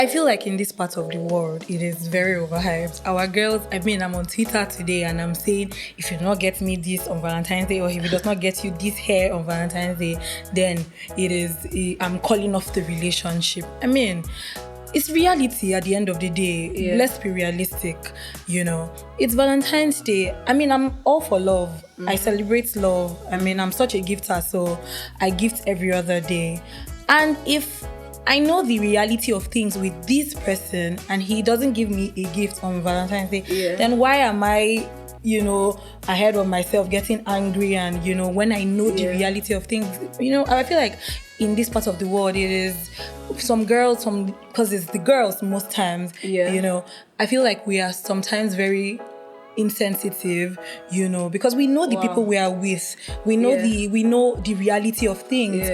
I feel like in this part of the world, it is very overhyped. Our girls, I'm on Twitter today and I'm saying, if you do not get me this on Valentine's Day, or if it does not get you this hair on Valentine's Day, then I'm calling off the relationship. It's reality at the end of the day. Yeah. Let's be realistic, It's Valentine's Day. I'm all for love. I celebrate love. I'm such a gifter, so I gift every other day. And if I know the reality of things with this person and he doesn't give me a gift on Valentine's Day, then why am I, ahead of myself getting angry and, when I know the reality of things, I feel like in this part of the world, it is some girls, because it's the girls most times, I feel like we are sometimes very insensitive, because we know the people we are with. We know the reality of things.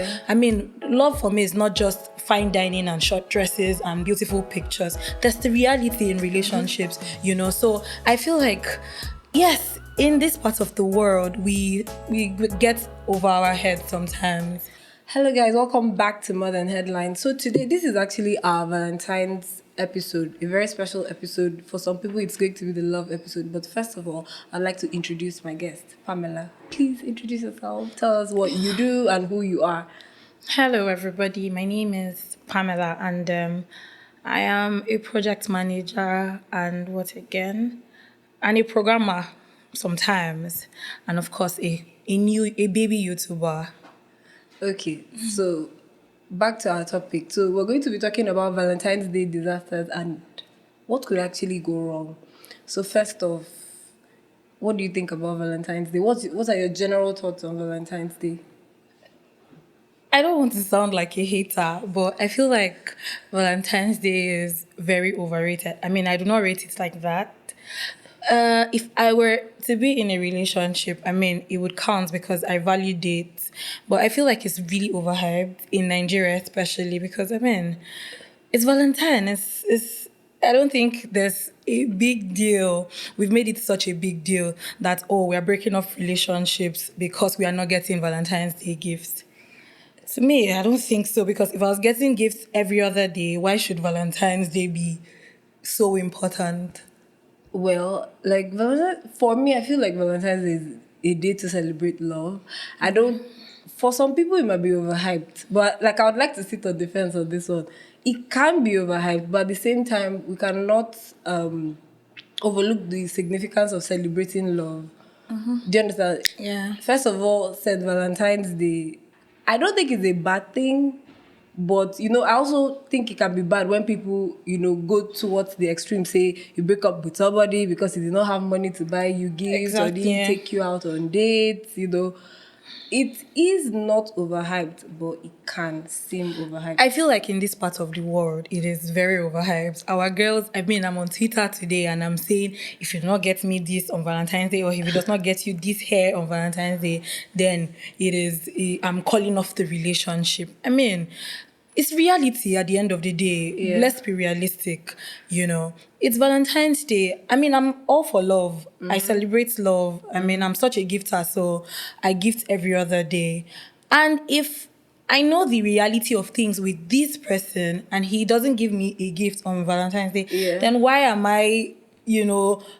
Love for me is not just fine dining and short dresses and beautiful pictures. There's the reality in relationships, So I feel like, yes, in this part of the world, we get over our heads sometimes. Hello guys, welcome back to More Than Headlines. So today, this is actually our Valentine's episode, a very special episode. For some people, it's going to be the love episode. But first of all, I'd like to introduce my guest, Pamela. Please introduce yourself. Tell us what you do and who you are. Hello everybody, my name is Pamela and I am a project manager and and a programmer sometimes, and of course a baby YouTuber. Okay, so back to our topic. So we're going to be talking about Valentine's Day disasters and what could actually go wrong. So first off, what do you think about Valentine's Day? What are your general thoughts on Valentine's Day? I don't want to sound like a hater, but I feel like Valentine's Day is very overrated. I do not rate it like that. If I were to be in a relationship, it would count because I value dates. But I feel like it's really overhyped in Nigeria, especially because it's Valentine. I don't think there's a big deal. We've made it such a big deal that we're breaking off relationships because we are not getting Valentine's Day gifts. To me, I don't think so, because if I was getting gifts every other day, why should Valentine's Day be so important? Well, for me, I feel like Valentine's Day is a day to celebrate love. For some people, it might be overhyped, but I would like to sit on the fence on this one. It can be overhyped, but at the same time, we cannot overlook the significance of celebrating love. Mm-hmm. Do you understand? Yeah. First of all, said Valentine's Day, I don't think it's a bad thing. But, I also think it can be bad when people, go towards the extreme, say you break up with somebody because he did not have money to buy you gifts or didn't take you out on dates, It is not overhyped, but it can seem overhyped. I feel like in this part of the world, it is very overhyped. Our girls, I'm on Twitter today and I'm saying, if you do not get me this on Valentine's Day, or if it does not get you this hair on Valentine's Day, then I'm calling off the relationship. It's reality at the end of the day. Let's be realistic, It's Valentine's Day. I'm all for love. I celebrate love. I'm such a gifter, so I gift every other day. And if I know the reality of things with this person and he doesn't give me a gift on Valentine's Day, then why am I,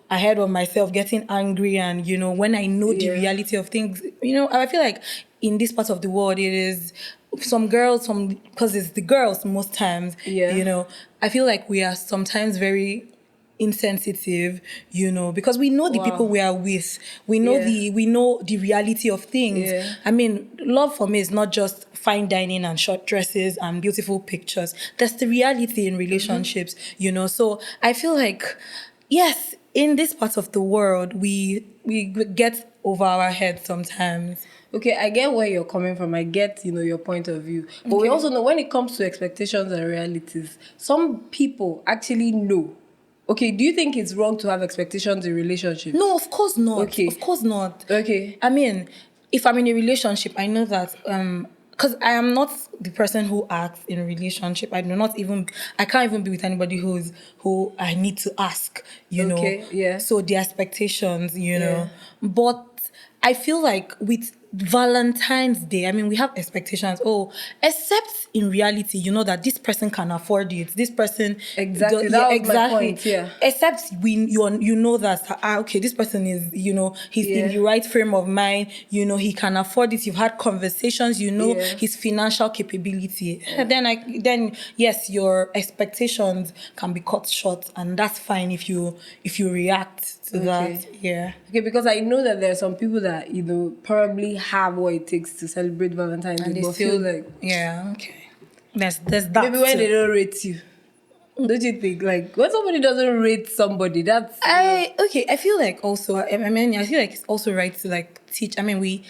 ahead of myself getting angry and, when I know the reality of things, I feel like in this part of the world, it is some girls, because it's the girls most times, I feel like we are sometimes very insensitive, because we know the people we are with. We know the reality of things. Love for me is not just fine dining and short dresses and beautiful pictures. There's the reality in relationships, So I feel like, yes, in this part of the world, we get over our heads sometimes. Okay, I get where you're coming from. I get, your point of view. But we also know when it comes to expectations and realities, some people actually know. Okay, do you think it's wrong to have expectations in relationships? No, of course not. Okay. Of course not. Okay. If I'm in a relationship, I know that because I am not the person who acts in a relationship. I can't even be with anybody who I need to ask, Okay, yeah. So the expectations, But I feel like with Valentine's Day, I mean, we have expectations. Oh, except in reality, you know that this person can afford it. This person Exactly. That was my point, yeah. Except you know that okay, this person is, you know, he's in the right frame of mind. You know, he can afford it. You've had conversations. You know his financial capability. Then yes, your expectations can be cut short, and that's fine if you react to that. Yeah. Okay, because I know that there are some people that, you know, probably have what it takes to celebrate Valentine's Day, but feel like... Yeah, okay. There's that. Maybe when too. they don't rate you. Don't you think? Like, when somebody doesn't rate somebody, that's... I feel like also, I mean, I feel like it's also right to like teach. I mean,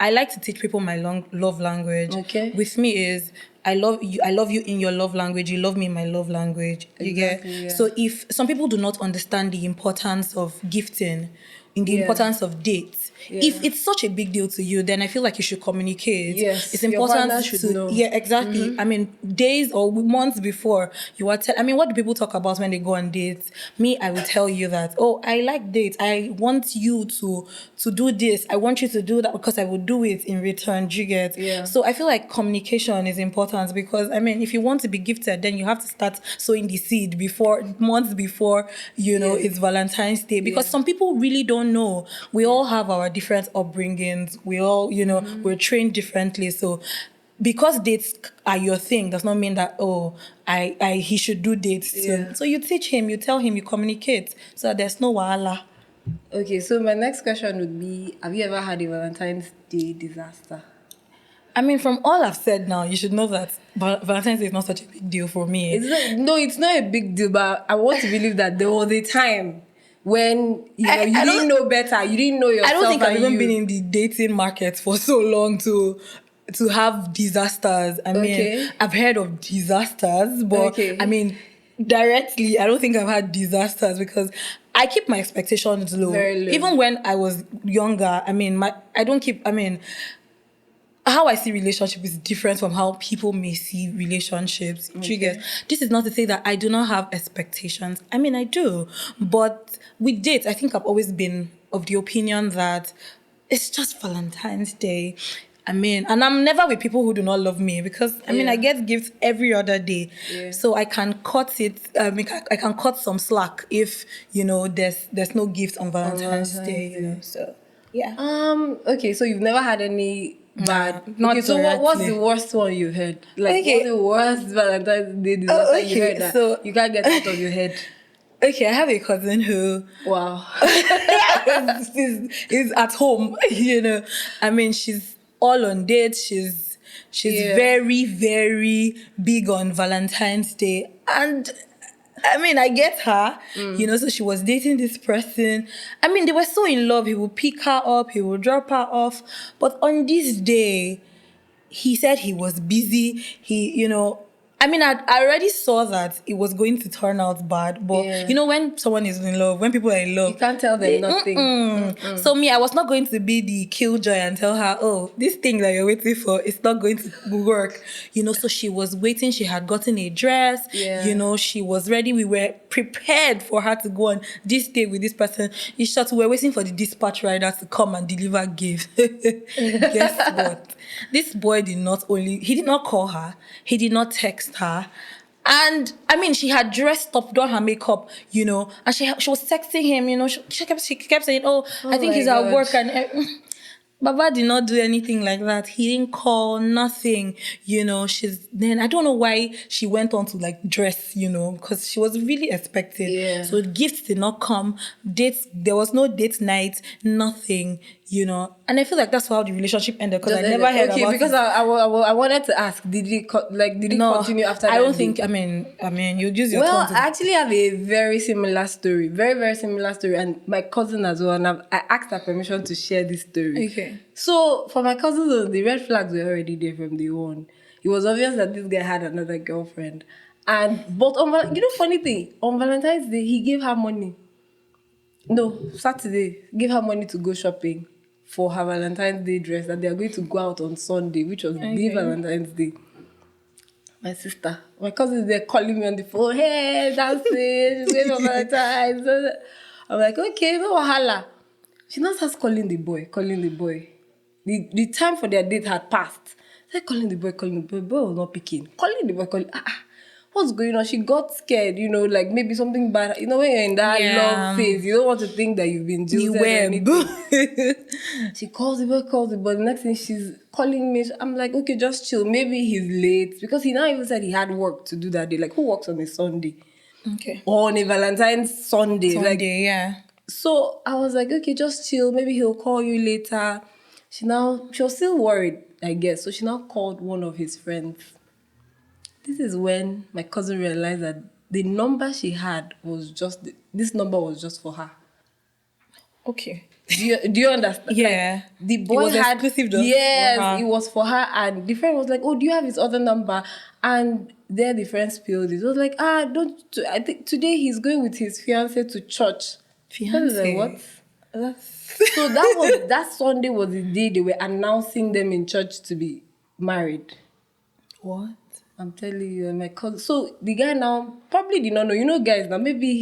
I like to teach people my love language. Okay. With me is, I love you in your love language. You love me in my love language. You get? Yeah. So if some people do not understand the importance of gifting, in the importance of dates, if it's such a big deal to you, then I feel like you should communicate. Yes, it's your important partner should to know. Yeah, exactly. I mean, days or months before you are I mean, what do people talk about when they go on dates? Me, I will tell you that, oh, I like dates. I want you to do this. I want you to do that because I will do it in return. Do you get? Yeah. So I feel like communication is important because, I mean, if you want to be gifted, then you have to start sowing the seed months before, you know, it's Valentine's Day. Because some people really don't know. We all have our different upbringings. We all, you know, we're trained differently. So because dates are your thing does not mean that, oh, he should do dates too. So you teach him, you tell him, you communicate, so that there's no wahala. Okay, so my next question would be, have you ever had a Valentine's Day disaster? I mean, from all I've said now, you should know that Valentine's Day is not such a big deal for me. It's not a big deal, but I want to believe that there was a time when you didn't know better, you didn't know yourself. I don't think I've even been in the dating market for so long to have disasters. I mean, I've heard of disasters, but I mean, directly, I don't think I've had disasters because I keep my expectations low. Very low. Even when I was younger, I mean, how I see relationship is different from how people may see relationships. This is not to say that I do not have expectations. I mean, I do. But with dates, I think I've always been of the opinion that it's just Valentine's Day. I mean, and I'm never with people who do not love me because, I mean, I get gifts every other day. So I can cut it, I can cut some slack if, you know, there's no gift on Valentine's Day, you know, so, yeah. Okay, so you've never had any bad... not okay, so what's the worst one you heard? Like, what's the worst Valentine's Day disaster you heard that so, you can't get out of your head? Okay, I have a cousin who... Wow. is at home, you know. I mean, she's all on dates. She's very, very big on Valentine's Day. And I mean, I get her, you know, so she was dating this person. I mean, they were so in love. He would pick her up, he would drop her off. But on this day, he said he was busy. He, you know, I mean, I already saw that it was going to turn out bad. But, you know, when someone is in love, when people are in love... You can't tell them nothing. So me, I was not going to be the killjoy and tell her, oh, this thing that you're waiting for, it's not going to work. You know, so she was waiting. She had gotten a dress. You know, she was ready. We were prepared for her to go on this day with this person. In short, we were waiting for the dispatch rider to come and deliver gifts. Guess what? This boy he did not call her. He did not text her. And I mean, she had dressed up, done her makeup, you know, and she was texting him, you know, she kept saying, oh I think he's at work, and Baba did not do anything like that. He didn't call, nothing, you know. Then I don't know why she went on to like dress, you know, because she was really expected. So gifts did not come, there was no date night, nothing, you know. And I feel like that's how the relationship ended because I never heard about it. Okay, because I wanted to ask, did he continue after that? I don't think, I mean, you use your Well, tongue I actually have a very similar story, very, very similar story, and my cousin as well, and I asked her permission to share this story. Okay. So, for my cousin, the red flags were already there from day one. It was obvious that this guy had another girlfriend. But funny thing, on Valentine's Day, he gave her money. No, Saturday, gave her money to go shopping for her Valentine's Day dress that they are going to go out on Sunday, which was the Valentine's Day. My cousin, they're calling me on the phone, hey, that's it, she's going for Valentine's. I'm like, okay, no wahala. She now starts calling the boy. The time for their date had passed. They're calling the boy, the boy was not picking. Calling the boy, what's going on? She got scared, like maybe something bad. You know, when you're in that love phase, you don't want to think that you've been The jilted or web. anything. She calls the boy. The next thing she's calling me. I'm like, okay, just chill. Maybe he's late. Because he now even said he had work to do that day. Like, who works on a Sunday? Okay. Or on a Valentine's Sunday. Sunday, yeah. So I was like, okay, just chill. Maybe he'll call you later. She was still worried, I guess. So she now called one of his friends. This is when my cousin realized that the number she had was this number was just for her. Okay. Do you understand? Yeah. Like, the boy was had exclusive just yes, for her. it was for her, and the friend was like, "Oh, do you have his other number?" And there the friend spilled it. It was like, I think today he's going with his fiance to church. I was like, what? So that Sunday was the day they were announcing them in church to be married. What? I'm telling you, my cousin. So the guy now probably did not know. Guys, now maybe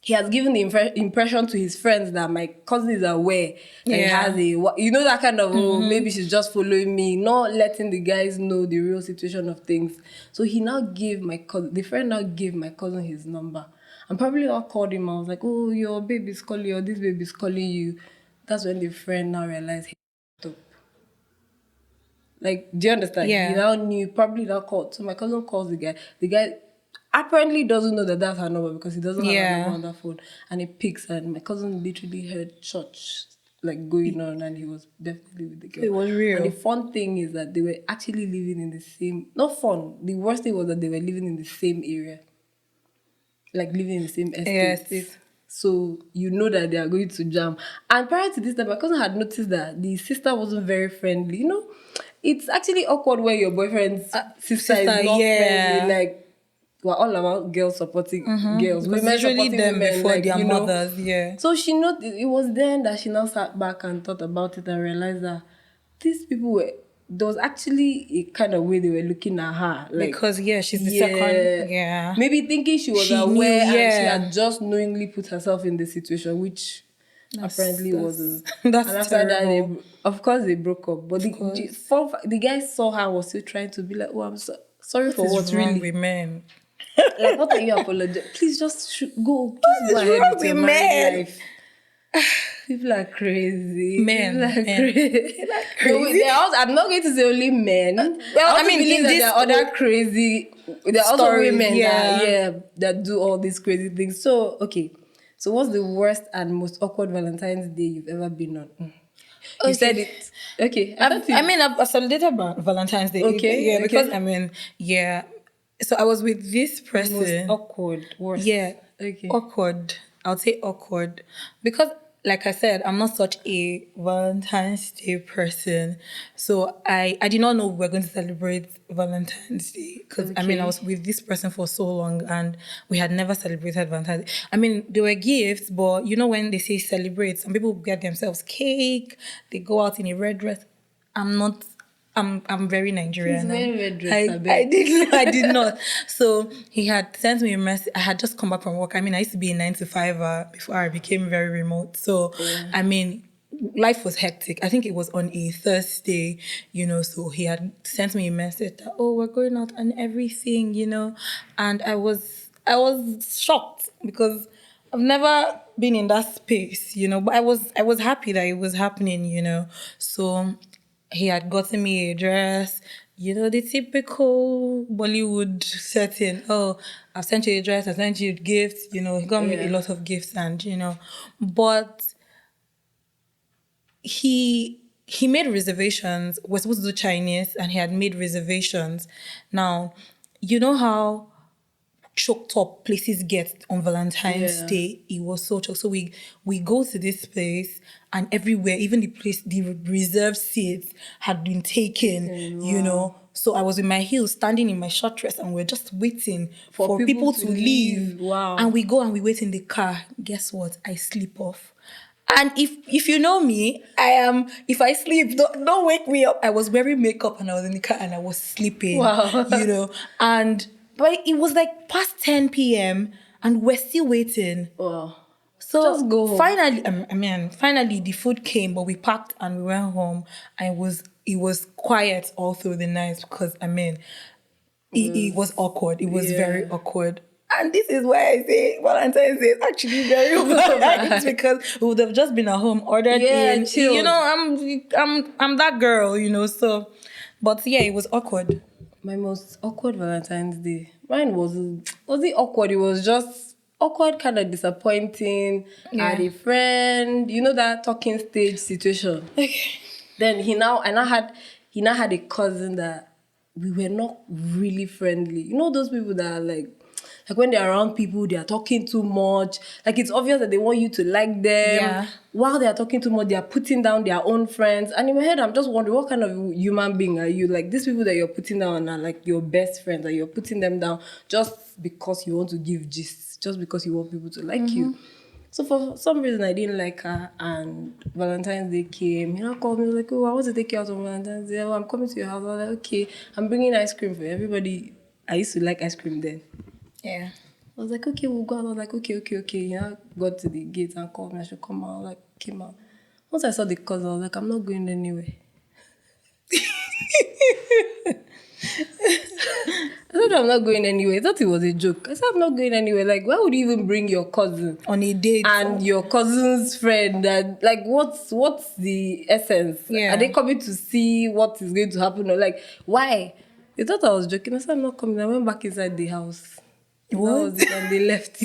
he has given the impression to his friends that my cousin is aware that he has that kind of, maybe she's just following me, not letting the guys know the real situation of things. So he now gave the friend now gave my cousin his number. And probably I called him. I was like, oh, your baby's calling you, or this baby's calling you. That's when the friend now realized he up. Like, do you understand? Yeah. He now knew, probably now called. So my cousin calls the guy. The guy apparently doesn't know that that's her number because he doesn't have her number on that phone. And he picks, and my cousin literally heard church like going on, and he was definitely with the girl. It was real. And the fun thing is that they were actually living in the same, not fun, the worst thing was that they were living in the same area. Like living in the same estate. Yes. So you know that they are going to jam. And prior to this time, my cousin had noticed that the sister wasn't very friendly. It's actually awkward when your boyfriend's sister is not friendly. Like, we're all about girls supporting girls. Because Women usually supporting them women, before their mothers, yeah. So she noticed, it was then that she now sat back and thought about it and realized that these people there was actually a kind of way they were looking at her. Like, because, she's the second. Yeah. Maybe thinking she was aware and she had just knowingly put herself in the situation, which apparently wasn't. That's and after terrible. that, of course, they broke up. But the guy saw her, was still trying to be like, oh, I'm sorry for what's wrong really. with men? Like, what are you apologizing? Please just go. Just go ahead with your married life. People are crazy. Men. People are crazy. I'm not going to say only men. Well, I mean, believe that there are other crazy. There are also women that do all these crazy things. So, okay. So, what's the worst and most awkward Valentine's Day you've ever been on? You said it. Okay. I've celebrated Valentine's Day. Okay. Yeah, because So I was with this person. Most awkward. Worst. Yeah. Okay. Awkward. I would say awkward. Because, like I said, I'm not such a Valentine's Day person. So I did not know we were going to celebrate Valentine's Day. Because, I was with this person for so long and we had never celebrated Valentine's Day. There were gifts, but when they say celebrate, some people get themselves cake, they go out in a red dress. I'm very Nigerian. I did not. So he had sent me a message. I had just come back from work. I used to be a 9-to-5 before I became very remote. So, life was hectic. I think it was on a Thursday, so he had sent me a message that, oh, we're going out and everything, and I was shocked because I've never been in that space, but I was happy that it was happening, so he had gotten me a dress, the typical Bollywood setting. Oh, I've sent you a dress, I've sent you gifts, he got me a lot of gifts and, but he made reservations. We're supposed to do Chinese and he had made reservations. Now, you know how choked up places get on Valentine's Day? It was so choked. So we go to this place and everywhere, even the reserved seats had been taken, So I was in my heels, standing in my short dress, and we're just waiting for people to leave. Wow. And we go and we wait in the car. Guess what? I sleep off. And if you know me, if I sleep, don't wake me up. I was wearing makeup and I was in the car and I was sleeping. Wow. But it was like past 10 p.m. and we're still waiting. Wow. So Just go home. finally the food came, but we packed and we went home, and it was quiet all through the night because it was awkward. It was very awkward. And this is why I say Valentine's Day is actually very overhyped because we would have just been at home, ordered in. chilled. You know, I'm that girl, you know. So, but yeah, it was awkward. My most awkward Valentine's Day. Mine was it awkward? It was just awkward, kind of disappointing. I had a friend, you know, that talking stage situation. Then he now had a cousin that we were not really friendly. You know those people that are like when they're around people, they are talking too much. Like it's obvious that they want you to like them. Yeah. While they are talking too much, they are putting down their own friends. And in my head, I'm just wondering, what kind of human being are you? Like these people that you're putting down are like your best friends, that you're putting them down just because you want to give gist, just because you want people to like you. So for some reason, I didn't like her, and Valentine's Day came. You know, called me like, "Oh, I want to take you out on Valentine's Day. Oh, I'm coming to your house." I was like, "Okay, I'm bringing ice cream for everybody." I used to like ice cream then. Yeah. I was like, "Okay, we'll go." I was like, "Okay." You know, got to the gate and called me. I should come out. I was like, came out. Once I saw the cousin, I was like, "I'm not going anywhere." I said I'm not going anywhere. I thought it was a joke. I said I'm not going anywhere. Like, why would you even bring your cousin On a date. and your cousin's friend? And like, what's the essence? Yeah. Are they coming to see what is going to happen? Or like, why? They thought I was joking. I said I'm not coming. I went back inside the house. What? That was it, and they left.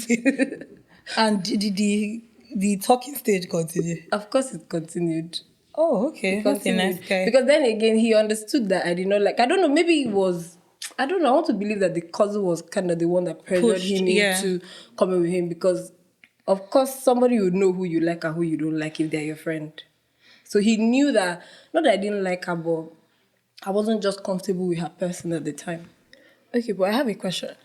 And did the talking stage continue? Of course, it continued. Oh, okay. That's a nice guy. Because then again, he understood that I did not like. I don't know. Maybe it was. I don't know. I want to believe that the cousin was kind of the one that pressured Pushed, him yeah. into coming with him, because, of course, somebody would know who you like and who you don't like if they're your friend. So he knew that, not that I didn't like her, but I wasn't just comfortable with her person at the time. Okay, but I have a question.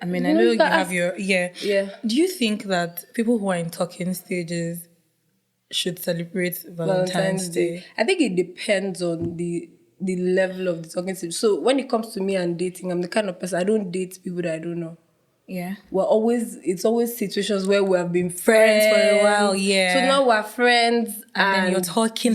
I mean, You I know, know you you can have ask- your... Yeah. Yeah. Do you think that people who are in talking stages should celebrate Valentine's Day? I think it depends on the level of the talking stage. So when it comes to me and dating, I'm the kind of person, I don't date people that I don't know. Yeah. It's always situations where we have been friends For a while, yeah. So now we're friends, And then you're talking.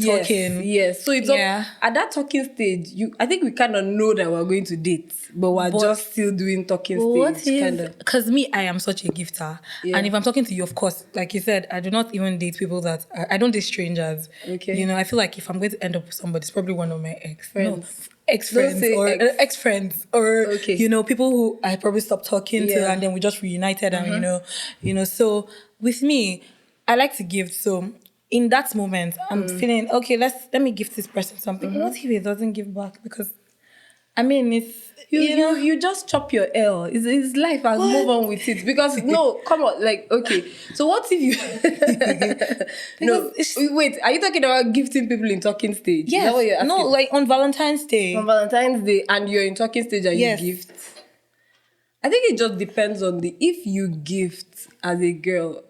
Yes. So it's at that talking stage, I think we kind of know that we're going to date, but we're just still doing talking stage, kind of. Because me, I am such a gifter. Yeah. And if I'm talking to you, of course, like you said, I do not even date people that... I don't date strangers. Okay. You know, I feel like if I'm going to end up with somebody, it's probably one of my Friends. No, ex-friends Don't say or ex. ex-friends or, Okay. you know, people who I probably stopped talking to and then we just reunited and, you know, so with me, I like to gift. So in that moment, I'm feeling, okay, let me gift this person something. What if he doesn't give back? Because, I mean, it's... You just chop your L. It's life and move on with it. Because no, come on, like, okay. So what if you wait, are you talking about gifting people in talking stage? Yes. Is that what you're asking? No, like on Valentine's Day. On Valentine's Day and you're in talking stage and Yes. you gift. I think it just depends on if you gift as a girl.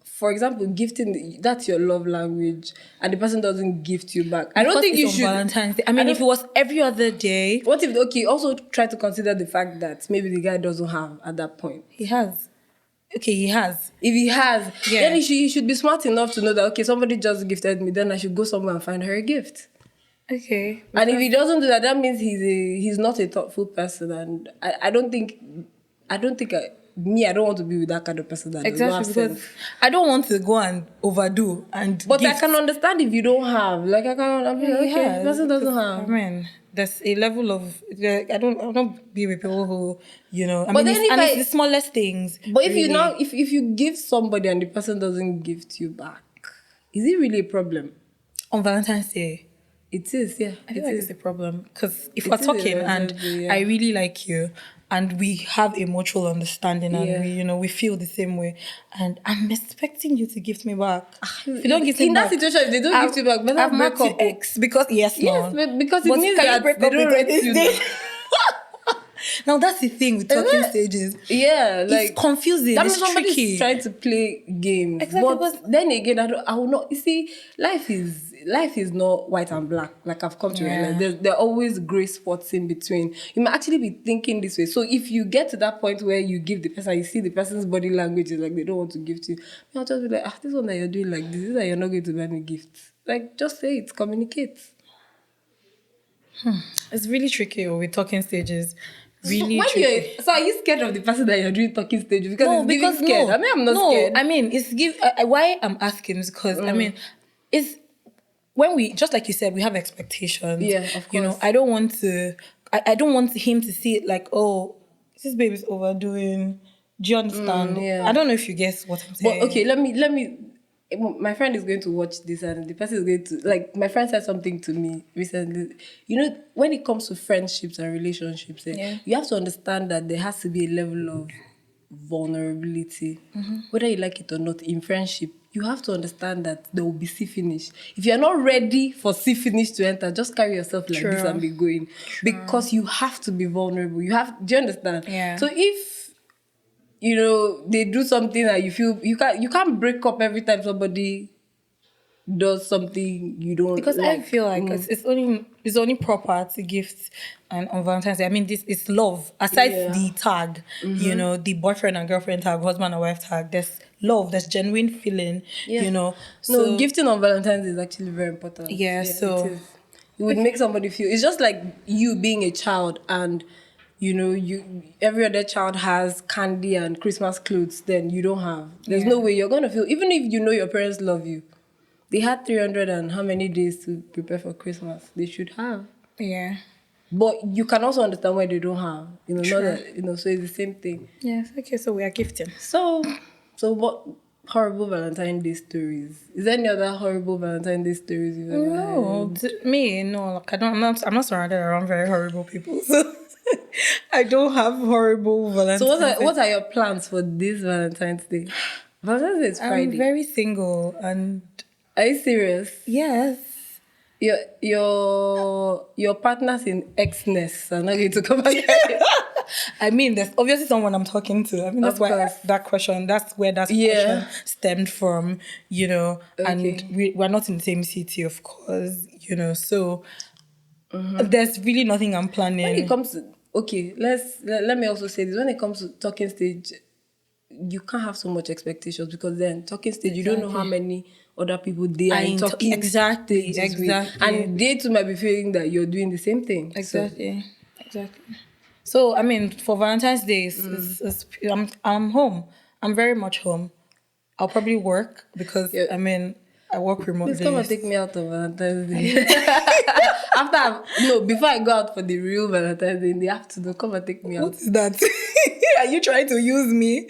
For example, gifting, that's your love language, and the person doesn't gift you back. I don't think you on should. Valentine's Day. I mean, if it was every other day, What if, also try to consider the fact that maybe the guy doesn't have at that point. he has. Okay, he has. If he has, Yeah. then he should be smart enough to know that, okay, somebody just gifted me, then I should go somewhere and find her a gift. Okay. And if he doesn't do that, that means he's not a thoughtful person. And I don't want to be with that kind of person that does not have Exactly, because sense. I don't want to go and overdo and But gift. I can understand if you don't have. Like, I'm He okay, has, the person doesn't because, have. I mean, there's a level of... Like, I don't be with people who, you know... I But mean, then it's the smallest things. But if really. if you give somebody and the person doesn't gift you back, is it really a problem? On Valentine's Day, It is, yeah. I feel like it's a problem because if It we're is a talking and Valentine's Day, yeah. I really like you and we have a mutual understanding and we feel the same way and I'm expecting you to gift me back. If you don't gift me In back, that situation, if they don't gift you back, better I've break met up. ex because yes, Yes, no. because it But means can you that break they up don't with rate this you. day? Now that's the thing with talking stages. Yeah, like It's confusing. that means It's somebody's tricky. trying to play games. Exactly, But then again, I will not. You see, life is not white and black. Like I've come to realize, there are always gray spots in between. You might actually be thinking this way. So if you get to that point where you give the person, you see the person's body language is like they don't want to give to you. I'll just be like, this one that you're doing like this is that you're not going to buy me gifts. Like just say it, communicate. It's really tricky with talking stages. Really When tricky. so are you scared of the person that you're doing talking stage? Because No, it's because giving scared. no, I mean, I'm not no. scared. I mean, it's why I'm asking is because I mean, it's when we just like you said, we have expectations. Yeah, of You know, course. I don't want to. I don't want him to see it like, oh, this baby's overdoing. Do you understand? yeah. I don't know if you guess what I'm saying. But okay, let me. My friend is going to watch this, and the person is going to like. My friend said something to me recently. You know, when it comes to friendships and relationships, you have to understand that there has to be a level of vulnerability, whether you like it or not. In friendship, you have to understand that there will be see finish. If you're not ready for see finish to enter, just carry yourself like this True. and be going, because you have to be vulnerable. You have. Do you understand? Yeah. So if you know they do something that you feel you can't break up every time somebody does something you don't Because like. I feel like it's only proper to gift and on Valentine's Day. I mean, this is love. Aside Yeah. the tag, you know, the boyfriend and girlfriend tag, husband and wife tag. There's love. There's genuine feeling. You know. No, gifting on Valentine's is actually very important. Yeah, so- it is. It would make somebody feel. It's just like you being a child and you know every other child has candy and Christmas clothes. Then you don't have. There's no way you're gonna feel. Even if you know your parents love you, they had 300 and how many days to prepare for Christmas. They should have. Yeah. But you can also understand why they don't have. You know, Sure. not that, you know, so it's the same thing. Yes. Okay. So we are gifting. So what horrible Valentine's Day stories? Is there any other horrible Valentine's Day stories you've ever No, heard? me no. Like I don't. I'm not surrounded around very horrible people. So I don't have horrible Valentine's. So what are your plans for this Valentine's Day? Valentine's Day is Friday. I'm very single and Are you serious? yes. Your partners in Xness are not going to come again. I mean, there's obviously someone I'm talking to. I mean, that's Of why course. that's where that Yeah. question stemmed from, you know, Okay. and we're not in the same city, of course, you know, so there's really nothing I'm planning. When it comes to let me also say this. When it comes to talking stage, you can't have so much expectations because then talking stage, you don't know how many other people they are in talking exactly. stages with. And they too might be feeling that you're doing the same thing. Exactly. So, I mean, for Valentine's Day, I'm home. I'm very much home. I'll probably work because, Yeah. I mean, I work remotely. Please come and take me out on Valentine's Day. Before I go out for the real Valentine's Day in the afternoon, come and take me out. What is that? Are you trying to use me?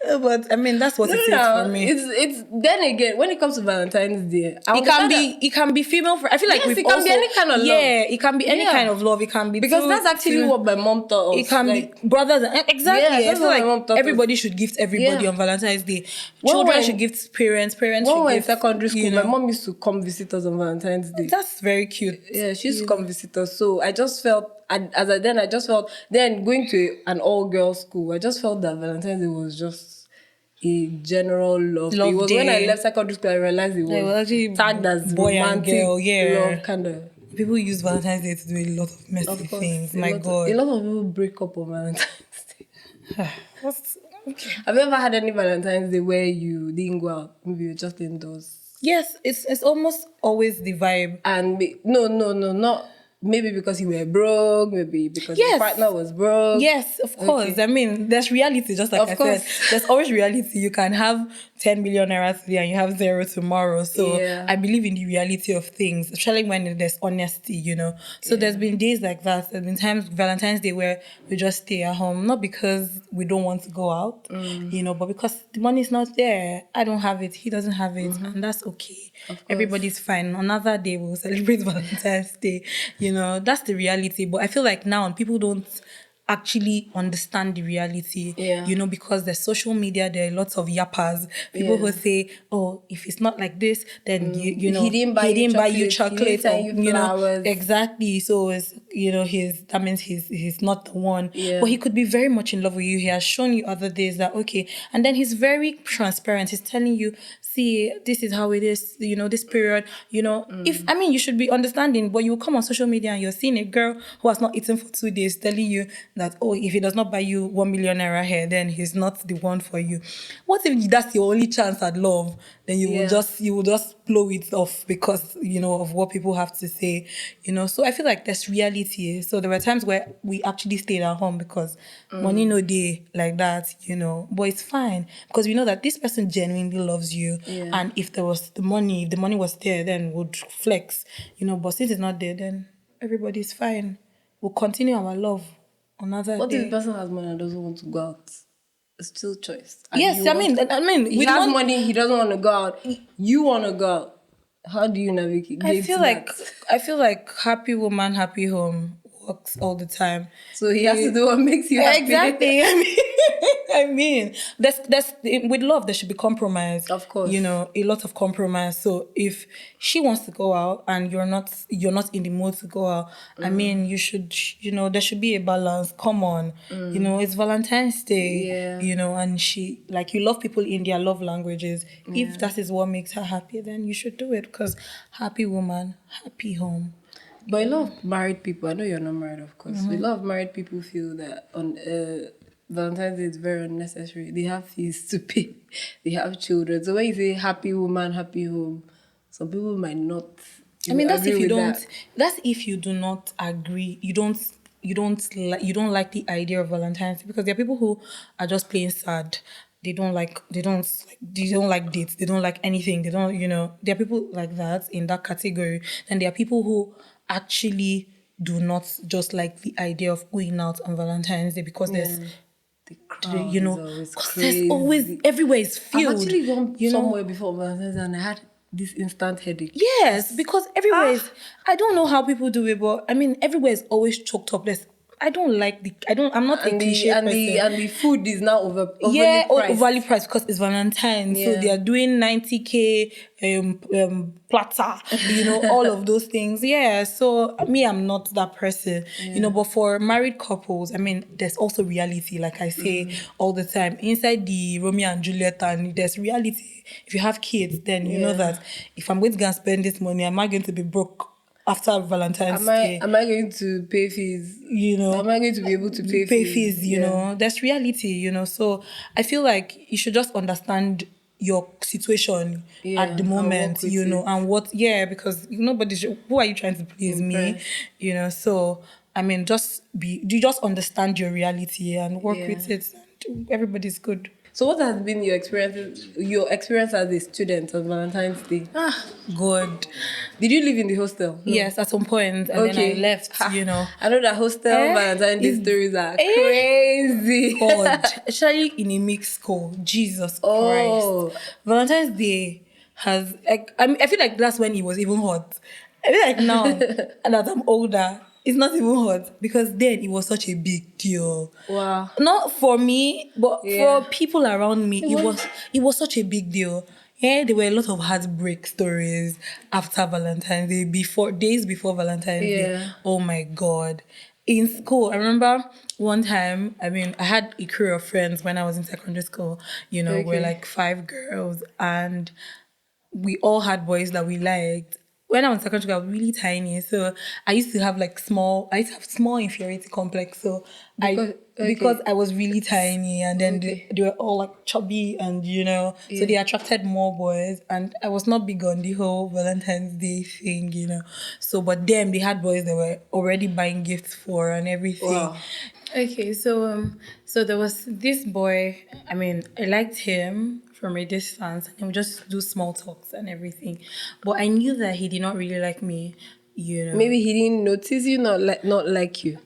But I mean, that's what it is for me. It's then again when it comes to Valentine's Day, It can be female. I feel like Yes, we've it can be any kind of love. Yeah, it can be any Yeah. kind of love. It can be because two- that's actually what my mom taught us. It can like, be brothers. Exactly. Yeah, I that's feel what my mom like taught us. everybody should gift everybody Yeah. on Valentine's Day. When Children we're in- should gift parents. Parents when should we were in gift, secondary school, you know. my mom used to come visit us on Valentine's Day. That's very cute. Yeah, she used to come visit us. So I just felt, then going to an all-girls school, I just felt that Valentine's Day was just a general love. Love It was when I day. left secondary school, I realized it It was was actually tagged as boy and romantic girl, yeah. love, kind of. People use Valentine's Day to do a lot of messy Of course, things. a My lot God. a lot of people break up on Valentine's Day. What's okay? Have you ever had any Valentine's Day where you didn't go out? Maybe you're just indoors. Yes, it's almost always the vibe. And not maybe because you were broke, maybe because your Yes. partner was broke. Yes, of course. Okay. I mean, there's reality, just like Of I course. said. There's always reality. You can have 10 million naira today and you have zero tomorrow. So Yeah. I believe in the reality of things, especially when there's honesty, you know. So there's been days like that. There's been times, Valentine's Day, where we just stay at home, not because we don't want to go out, you know, but because the money's not there. I don't have it. He doesn't have it. And that's okay. Everybody's fine. Another day we'll celebrate Valentine's Day. You know, that's the reality. But I feel like now people don't actually understand the reality. Yeah. You know, because there's social media, there are lots of yappers, people who say, oh, if it's not like this, then you know, he didn't buy you chocolate, he didn't send or you you know, flowers. exactly. So it's, you know, that means he's not the one. Yeah. But he could be very much in love with you. He has shown you other days that okay, and then he's very transparent. He's telling you, see, this is how it is, you know, this period, you know, if I mean you should be understanding, but you come on social media and you're seeing a girl who has not eaten for 2 days telling you that, oh, if he does not buy you 1 million naira hair, then he's not the one for you. What if that's your only chance at love? Then you will just blow it off because, you know, of what people have to say, you know. So I feel like that's reality. So there were times where we actually stayed at home because money no day like that, you know. But it's fine because we know that this person genuinely loves you. Yeah. And if there was the money, if the money was there, then would flex, you know. But since it's not there, then everybody's fine. We'll continue our love another What day. if the person has money and doesn't want to go out? It's still choice. And Yes, I mean, he with has money, he doesn't want to go out. You want to go out. How do you navigate? I feel that? like happy woman, happy home works all the time. So he has to do what makes you happy. Exactly. I mean, there's with love there should be compromise. Of course. You know, a lot of compromise. So if she wants to go out and you're not in the mood to go out, I mean, you should, you know, there should be a balance. Come on. You know, it's Valentine's Day. Yeah. You know, and she, like, you love people in their love languages. If that is what makes her happy, then you should do it because happy woman, happy home. But a lot of married people, I know you're not married, of course. A lot of married people feel that on Valentine's Day is very unnecessary. They have fees to pay. They have children. So when you say happy woman, happy home, some people might not. I mean, that's if you don't. That. That's if you do not agree. You don't like the idea of Valentine's Day because there are people who are just plain sad. They don't like dates. They don't like anything. They don't, you know. There are people like that in that category. And there are people who actually do not just like the idea of going out on Valentine's Day because there's The crowd you know, is always because crazy. there's always everywhere is filled. I've actually gone you know? somewhere before Valentine's Day and I had this instant headache. Yes, because everywhere is. I don't know how people do it, but I mean, everywhere is always choked up. I'm not a cliche person. And the food is now Yeah, overly priced. overly priced because it's Valentine's. So Yeah. they are doing 90K platter, you know, all of those things. Yeah. So me, I'm not that person, you know, but for married couples, I mean, there's also reality, like I say all the time. Inside the Romeo and Juliet, and there's reality. If you have kids, then you know that if I'm going to go and spend this money, am I going to be broke after Valentine's Day? Am I going to pay fees? You know, Am I going to be able to pay fees? You know, that's reality, you know. So I feel like you should just understand your situation at the moment, you know, and because nobody who are you trying to please? Me, you know. So I mean, you just understand your reality and work with it, and everybody's good. So what has been your experience as a student on Valentine's Day? Good. Did you live in the hostel? No. Yes, at some point, and then I left, you know. I know that hostel Valentine's Day stories are crazy. God, especially in a mixed school. Jesus Christ. Valentine's Day has, like, I feel like that's when it was even hot. I feel like now, and as I'm older, it's not even hot because then it was such a big deal. Wow. Not for me, but for people around me, it was such a big deal. Yeah, there were a lot of heartbreak stories after Valentine's Day, days before Valentine's Day. Oh my God. In school, I remember one time, I mean, I had a crew of friends when I was in secondary school. You know, we're like 5 girls and we all had boys that we liked. When I was in secondary school, I was really tiny. So I used to have small inferiority complex. So because I was really tiny and then they were all like chubby and, you know, so they attracted more boys. And I was not big on the whole Valentine's Day thing, you know. So, but them, they had boys that were already buying gifts for and everything. Wow. Okay, so there was this boy, I mean, I liked him from a distance and we would just do small talks and everything. But I knew that he did not really like me, you know. Maybe he didn't notice you, not like you.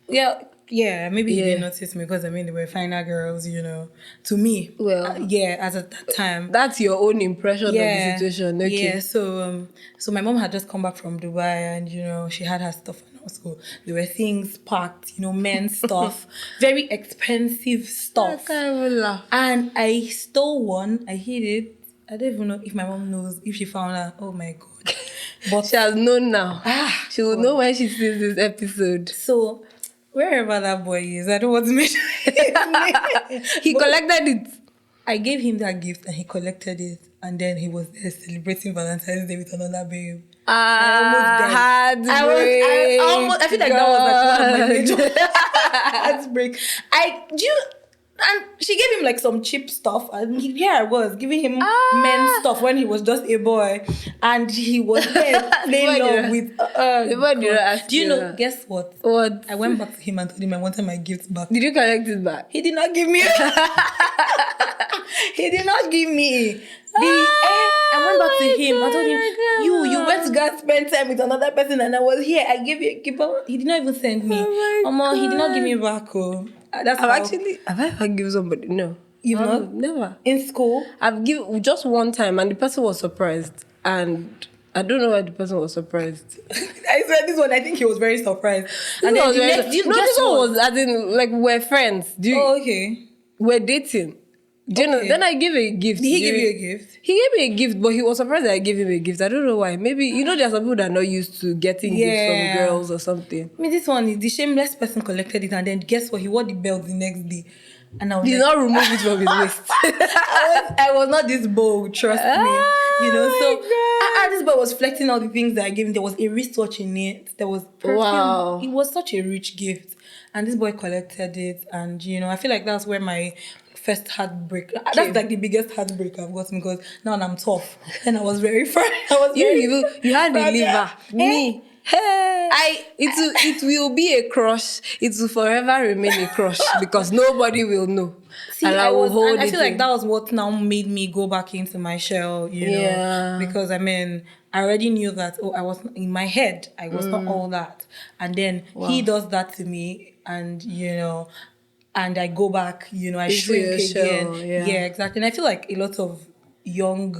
Yeah, Yeah, maybe he Yeah. didn't notice me because I mean they were finer girls, you know. To me, Well, yeah, as at that time, that's your own impression of the yeah, situation. Okay. yeah. So my mom had just come back from Dubai, and you know she had her stuff, and also there were things packed, you know, men's stuff, very expensive I stuff, can't even laugh. and I stole one. I hid it. I don't even know if my mom knows. If she found out, oh my god! But She has known now. ah, She will God. know when she sees this episode. So wherever that boy is, I don't want to mention his name. He But collected it. I gave him that gift and he collected it, and then he was there celebrating Valentine's Day with another babe. I almost died. I almost. I feel like that was like one of my major heartbreak. And she gave him like some cheap stuff, and here I was giving him men's stuff when he was just a boy, and he was there playing love with. Ask Do you know? Guess what? What? I went back to him and told him I wanted my gift back. Did you collect it back? He did not give me. He did not give me. I went back to him. I told him, you went to go spend time with another person, and I was here. I gave you a gift. He did not even send me. He did not give me back. Oh, that's Have I ever given somebody? No. You've not? Never. In school. I've given just one time, and the person was surprised, and I don't know why the person was surprised. I said this one. I think he was very surprised. And then This one was as in like we're friends. Okay. We're dating. Do you know? Then I gave a gift. Did he give you a gift? He gave me a gift, but he was surprised that I gave him a gift. I don't know why. Maybe, you know, there are some people that are not used to getting gifts from girls or something. I mean, this one, the shameless person collected it, and then guess what? He wore the belt the next day. And I was He did not remove it from his waist. I was not this bold, trust me. You know, so this boy was flexing all the things that I gave him. There was a wristwatch in it. There was perfume. Wow. It was such a rich gift. And this boy collected it. And, you know, I feel like that's where my first heartbreak. That's like the biggest heartbreak I've gotten because now I'm tough. And I was very frank. You had the liver. Me. Hey, it will be a crush. It will forever remain a crush because nobody will know. See, and I will hold I it feel like in. that was what now made me go back into my shell, you know. Yeah. Because I mean, I already knew that I was in my head, I was not all that. And then he does that to me, and you know, and I go back, you know, I shrink again. Shell, yeah, exactly. And I feel like a lot of young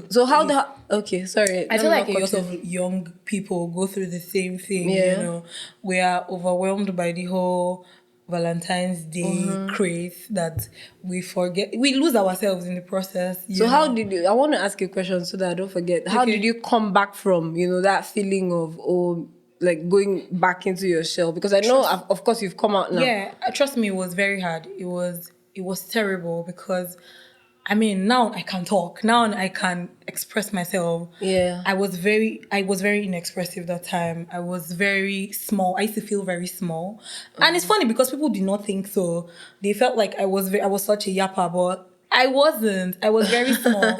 okay, sorry. I feel like a lot of young people go through the same thing, you know. We are overwhelmed by the whole Valentine's Day craze that we forget. We lose ourselves in the process. So how did you, I want to ask you a question so that I don't forget. How did you come back from, you know, that feeling of, like going back into your shell? Because I know, of course, you've come out now. Yeah, trust me, it was very hard. It was terrible because I mean, now I can talk. Now I can express myself. Yeah. I was very inexpressive that time. I was very small. I used to feel very small. And it's funny because people did not think so. They felt like I was such a yapper, but I wasn't. I was very small.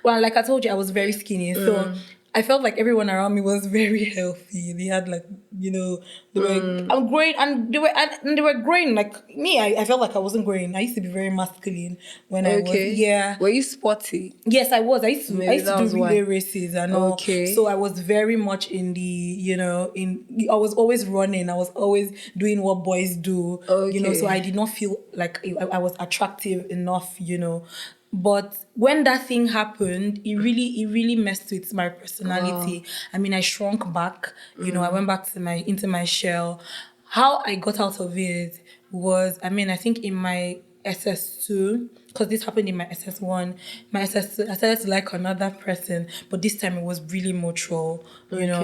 Well, like I told you, I was very skinny. So I felt like everyone around me was very healthy. They had like, you know, they were I'm growing and they were growing like me. I felt like I wasn't growing. I used to be very masculine when I was. Were you sporty? Yes, I was. I used to do relay races and all. Okay. So I was very much in the, you know, I was always running. I was always doing what boys do. Okay. You know, so I did not feel like I was attractive enough, you know. But when that thing happened, it really messed with my personality. Wow. I mean, I shrunk back. You know, I went back to into my shell. How I got out of it was, I mean, I think in my SS2, because this happened in my SS1, my SS2, I started to like another person, but this time it was really mutual, you know,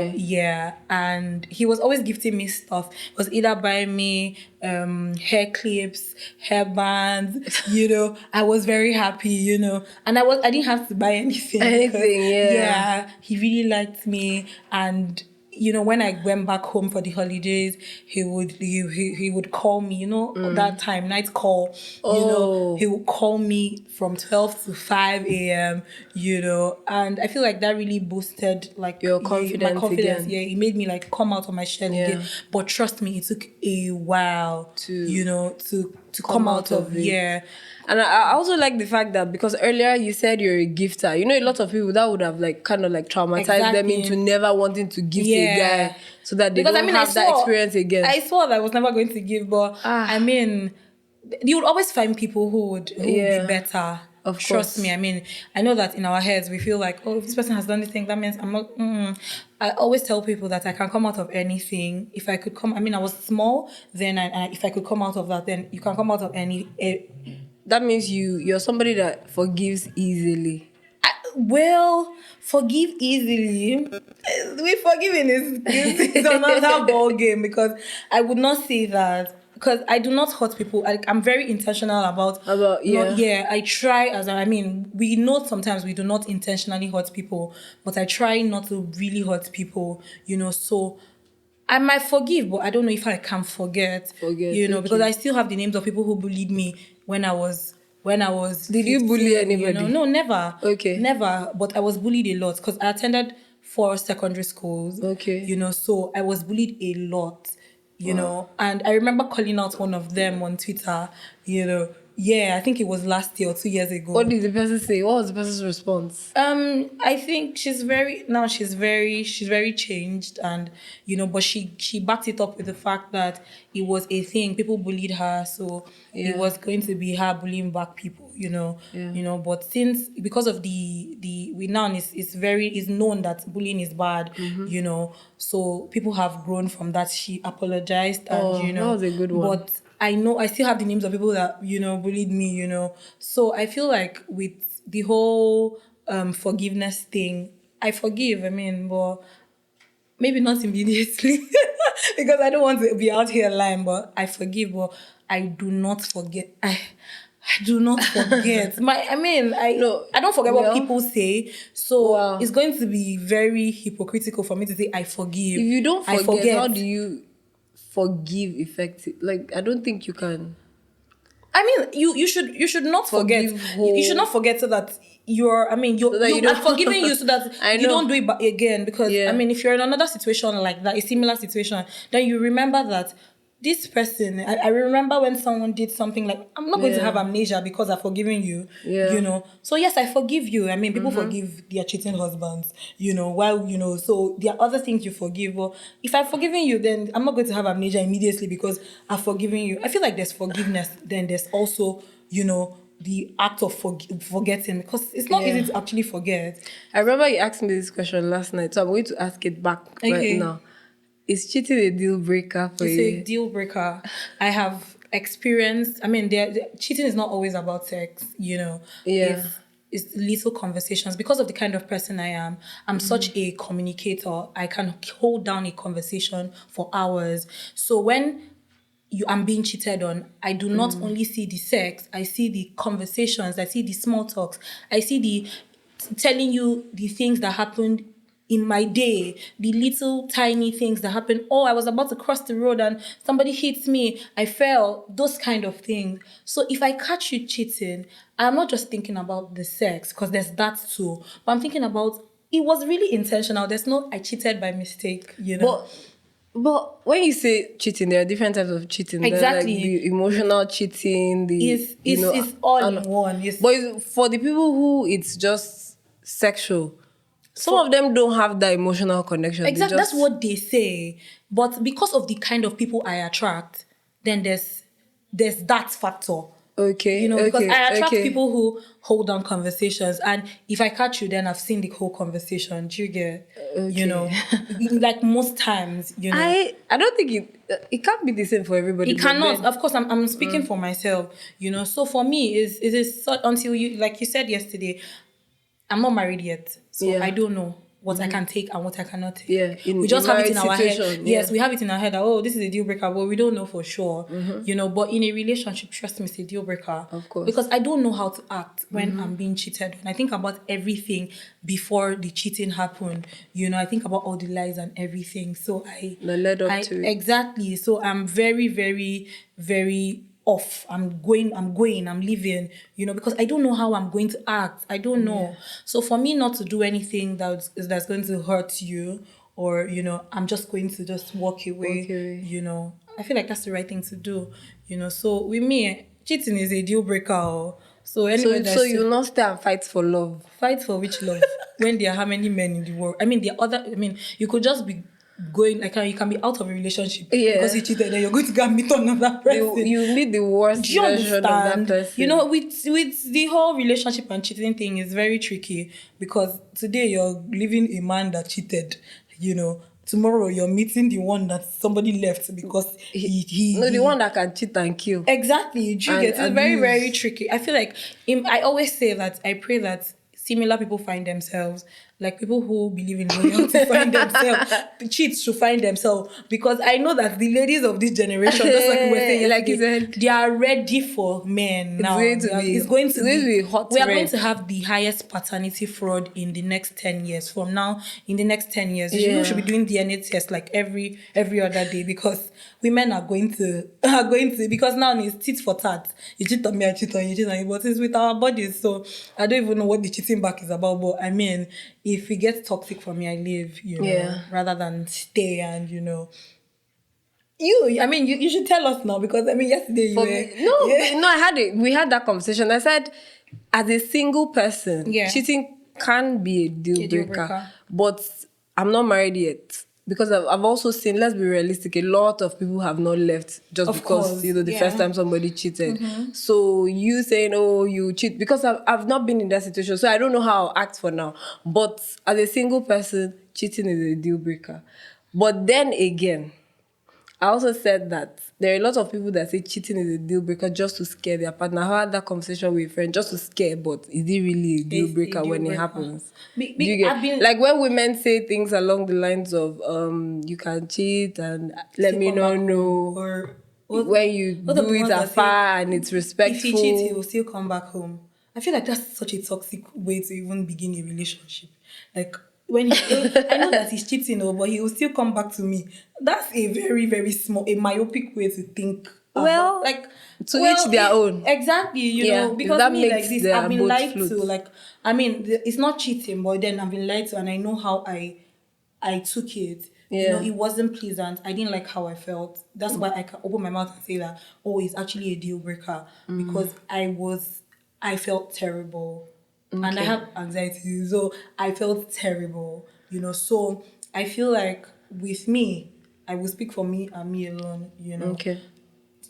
and he was always gifting me stuff. It was either buying me hair clips, hair bands, you know. I was very happy, you know, and I didn't have to buy anything. Yeah, he really liked me, and you know, when I went back home for the holidays, he would call me, you know, that time, night call, you know, he would call me from 12 to 5 a.m., you know, and I feel like that really boosted like your confidence, my confidence. again. Yeah, it made me like come out of my shell again. But trust me, it took a while, you know, to to come out of. it. Yeah. And I also like the fact that because earlier you said you're a gifter. You know, a lot of people that would have like kind of like traumatized them Exactly. into never wanting to gift a guy so that they Because, don't have that experience again. I swore that I was never going to give, but I mean, you would always find people who would be better. Of Trust course. me. I mean, I know that in our heads we feel like, oh, if this person has done this thing, that means I'm not. I always tell people that I can come out of anything. If I could come, I mean, I was small then. If I could come out of that, then you can come out of any. That means you're somebody that forgives easily. Well, forgive easily. We forgiving is another ball game because I would not say that. Because I do not hurt people. I'm very intentional about I try we know sometimes we do not intentionally hurt people, but I try not to really hurt people, so I might forgive, but I don't know if I can forget. Because I still have the names of people who bullied me when I was Did you bully anybody? No, never. Okay. Never. But I was bullied a lot because I attended 4 secondary schools. Okay. So I was bullied a lot, and I remember calling out one of them on Twitter, I think it was last year or 2 years ago. What did the person say? What was the person's response? I think she's very changed, and but she backed it up with the fact that it was a thing. People bullied her, so it was going to be her bullying back people, but because of we now it's known that bullying is bad, so people have grown from that. She apologized, and that was a good one. But I know I still have the names of people that bullied me, so I feel like with the whole forgiveness thing, I forgive. I mean, but maybe not immediately because I don't want to be out here lying. But I forgive, but I do not forget. I do not forget. I don't forget what people say. So it's going to be very hypocritical for me to say I forgive. If you don't forget, how do you forgive effective? Like, I don't think you can. I mean, you should not forget. You should not forget so that I'm forgiving you so that you don't do it again. Because if you're in another situation like that, a similar situation, then you remember that this person. I remember when someone did something like, I'm not going to have amnesia because I've forgiven you. So yes, I forgive you. I mean, people forgive their cheating husbands. So there are other things you forgive. But if I've forgiven you, then I'm not going to have amnesia immediately because I've forgiven you. I feel like there's forgiveness. Then there's also the act of forgetting, because it's not easy to actually forget. I remember you asked me this question last night, so I'm going to ask it back right now. Is cheating a deal breaker for you? It's a deal breaker. I have experienced. I mean, cheating is not always about sex. It's little conversations. Because of the kind of person I am, I'm such a communicator. I can hold down a conversation for hours. So when I'm being cheated on, I do not only see the sex, I see the conversations, I see the small talks, I see the telling you the things that happened in my day, the little tiny things that happen. Oh, I was about to cross the road and somebody hits me, I fell, those kind of things. So if I catch you cheating, I'm not just thinking about the sex, because there's that too, but I'm thinking about it was really intentional. There's no I cheated by mistake, But when you say cheating, there are different types of cheating. Exactly. Like the emotional cheating, it's all in one. But for the people who it's just sexual, some of them don't have that emotional connection. Exactly, that's what they say. But because of the kind of people I attract, then there's that factor. Okay. Because I attract people who hold on conversations, and if I catch you, then I've seen the whole conversation. Do you get? Like most times, I don't think it can't be the same for everybody. It cannot. Of course, I'm speaking for myself. So for me, it is until you, like you said yesterday, I'm not married yet, so I don't know what I can take and what I cannot take. Yeah, we just have it in our head. Yeah. Yes, we have it in our head that, oh, this is a deal breaker, but we don't know for sure. But in a relationship, trust me, it's a deal breaker. Of course. Because I don't know how to act when I'm being cheated. And I think about everything before the cheating happened. I think about all the lies and everything. So the led up to it. Exactly. So I'm very, very, very off. I'm leaving, because I don't know how I'm going to act. I don't know. So for me not to do anything that's going to hurt you, or, I'm just going to just walk away. I feel like that's the right thing to do, So with me, cheating is a deal breaker. So anyway, So you will not stay and fight for love. fight for which love? When there are how many men in the world? I mean, you could just be going, you can be out of a relationship because you cheated, and you're going to go and meet another person. You meet the worst Do you version of that understand? person. With the whole relationship and cheating thing is very tricky because today you're living a man that cheated, Tomorrow you're meeting the one that somebody left because the one that can cheat and kill. Exactly. Do you get it? It's very, very tricky. I feel like I always say that I pray that similar people find themselves, like people who believe in loyalty find themselves, cheats to find themselves. Because I know that the ladies of this generation, just like we were saying, Like you said, they are ready for men now. It's going to be hot. We are going to have the highest paternity fraud in the next 10 years. From now, in the next 10 years, you should be doing DNA tests like every other day because women are going to because now it's tit for tat. You cheat on me, I cheat on you, cheat on you, but it's with our bodies. So I don't even know what the cheating back is about. But I mean, if it gets toxic for me, I leave, rather than stay and you should tell us now because yesterday you were... we had that conversation. I said, as a single person, cheating can be a deal breaker, but I'm not married yet. Because I've also seen, let's be realistic, a lot of people have not left just because, the first time somebody cheated. Mm-hmm. So you saying, oh, you cheat, because I've not been in that situation, so I don't know how I'll act for now. But as a single person, cheating is a deal breaker. But then again, I also said that there are a lot of people that say cheating is a deal breaker just to scare their partner. I had that conversation with a friend just to scare, but is it really a deal breaker when it happens? Like when women say things along the lines of you can cheat and let me not know, or when you do it afar and it's respectful. If he cheats, he will still come back home. I feel like that's such a toxic way to even begin a relationship. Like, when I know that he's cheating, but he will still come back to me. That's a very, very a myopic way to think. Each their own. Exactly, because that me like this, I've been lied to. It's not cheating, but then I've been lied to, and I know how I took it. Yeah. It wasn't pleasant. I didn't like how I felt. That's why I can open my mouth and say that, it's actually a deal breaker because I felt terrible. Okay. And I have anxiety, so I felt terrible, So I feel like with me, I will speak for me and me alone, Okay.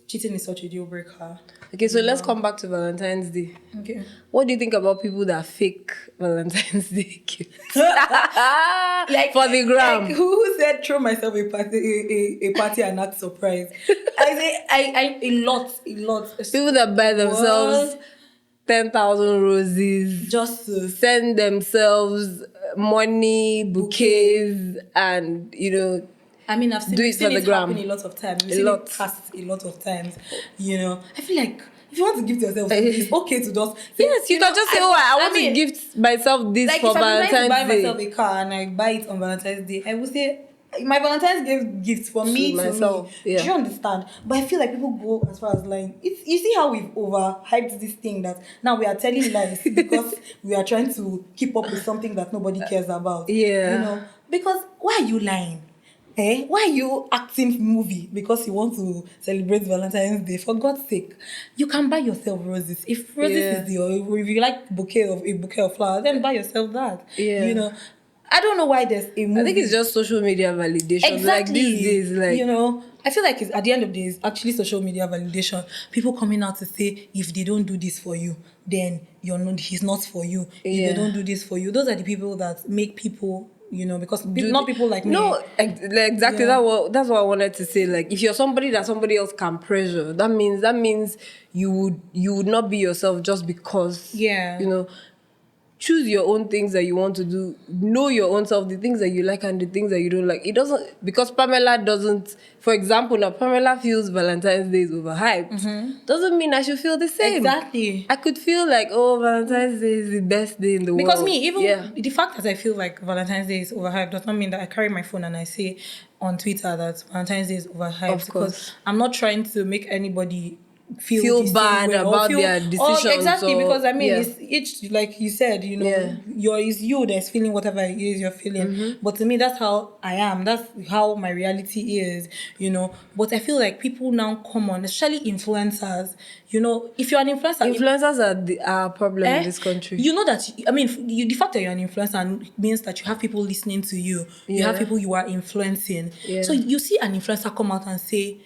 Cheating is such a deal breaker. Okay, so let's come back to Valentine's Day. Okay. What do you think about people that fake Valentine's Day gifts? Like for the gram. Like who said throw myself a party and act surprised? I say a lot. People that buy themselves 10,000 roses just to send themselves money, bouquets, and I've seen it happen a lot of times. We've seen it cast a lot of times. I feel like if you want to gift yourself something, it's okay to just yes, you can just say, I want to gift myself this for Valentine's Day. Like if I'm trying to buy myself a car and I buy it on Valentine's Day, I will say my Valentine's Day gift for me to myself. Yeah. Do you understand? But I feel like people go as far as lying. You see how we've overhyped this thing that now we are telling lies because we are trying to keep up with something that nobody cares about. Yeah. Because why are you lying? Why are you acting movie because you want to celebrate Valentine's Day? For God's sake, you can buy yourself roses. If roses is if you like a bouquet of flowers, then buy yourself that. Yeah. I don't know why there's a movie. I think it's just social media validation. Exactly. Like these days, I feel like at the end of the day, it's actually social media validation. People coming out to say, if they don't do this for you, then he's not for you. If they don't do this for you, those are the people that make people, because not people like me. No, exactly. Yeah. That's what I wanted to say. Like, if you're somebody that somebody else can pressure, that means you would not be yourself just because. Yeah. Choose your own things that you want to do. Know your own self, the things that you like and the things that you don't like. It doesn't, because Pamela doesn't, for example, now Pamela feels Valentine's Day is overhyped. Mm-hmm. Doesn't mean I should feel the same. Exactly. I could feel like, Valentine's Day is the best day in the world. Because the fact that I feel like Valentine's Day is overhyped does not mean that I carry my phone and I say on Twitter that Valentine's Day is overhyped. Because I'm not trying to make anybody feel the same bad way or about feel, their decisions. exactly, or, because I mean, yeah. it's each, like you said, you know, Yeah. it's you that's feeling whatever it is you're feeling. But to me, that's how I am. That's how my reality is, you know. But I feel like people now come on, especially influencers. You know, if you're an influencer, Influencers are a problem in this country. you know that, I mean, the fact that you're an influencer means that you have people listening to you. You have Yeah. people you are influencing. Yeah. So you see an influencer come out and say,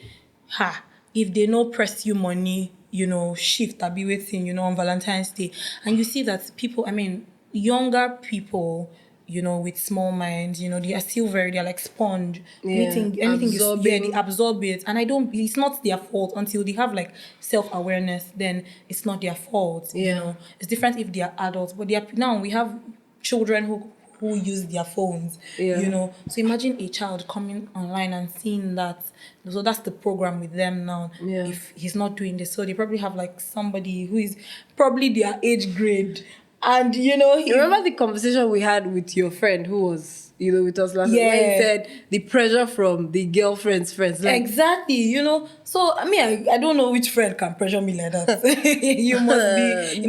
if they no press you money, you know, shift that be waiting, you know, on Valentine's Day. And you see that people, I mean, younger people, you know, with small minds, you know, they're like sponge. Anything Absorbing. they absorb it. And it's not their fault until they have like self-awareness, then it's not their fault, you Yeah. know. It's different if they are adults, but now we have children who use their phones, Yeah. you know. So imagine a child coming online and seeing that. So that's the program with them now. Yeah. If he's not doing this, so they probably have like somebody who is probably their age grade, and you know, You remember the conversation we had with your friend who was, you know, with us last week, when he said the pressure from the girlfriend's friends. Like, exactly, you know. So I mean, I don't know which friend can pressure me like that. You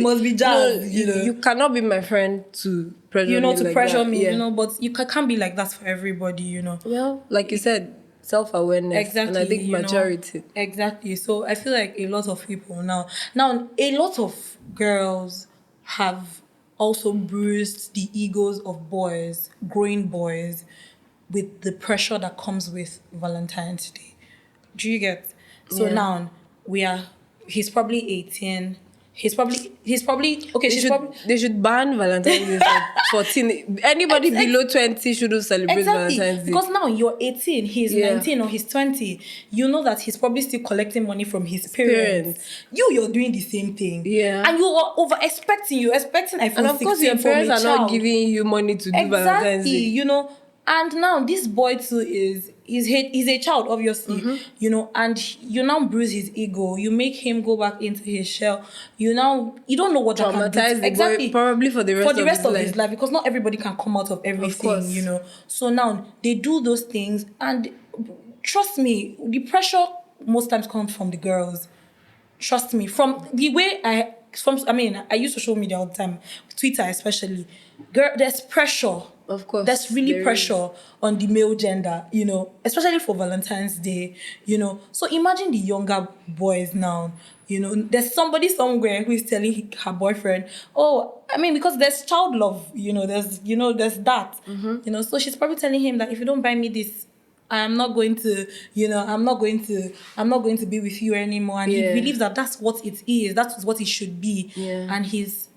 must be jazz, no, you know. You cannot be my friend to pressure You know, me to like pressure that. me, Yeah. you know. But you can't be like that for everybody, you know. Well, like you said, self-awareness. Exactly, And I think you know. maturity. Exactly. So I feel like a lot of people now a lot of girls have also bruised the egos of boys, growing boys, with the pressure that comes with Valentine's Day. Do you get? So Yeah. now he's probably 18. He's probably okay. They should ban Valentine's Day for 14. Anybody below 20 shouldn't celebrate Valentine's Day. Because now you're 18, he's Yeah. 19 or he's 20. You know that he's probably still collecting money from his parents. You're doing the same thing. Yeah. And you are expecting iPhone And of course, your 16 from a parents are not child. giving you money to do Valentine's Exactly, Day. you know. And now this boy too he's a child, obviously, you know, and you now bruise his ego. You make him go back into his shell. You don't know what that can do. Traumatize the boy probably for the rest of his life, because not everybody can come out of everything, course. you know. So now they do those things, and trust me, the pressure most times comes from the girls. Trust me, from the way I use social media all the time, Twitter especially. Girl, there's pressure. Of course, There's really there pressure on the male gender, you know, especially for Valentine's Day, you know. So imagine the younger boys now, you know, there's somebody somewhere who is telling her boyfriend, oh, I mean, because there's child love, you know, there's that, you know. So she's probably telling him that if you don't buy me this, I'm not going to be with you anymore. And he believes that that's what it is. That's what it should be. Yeah. And he's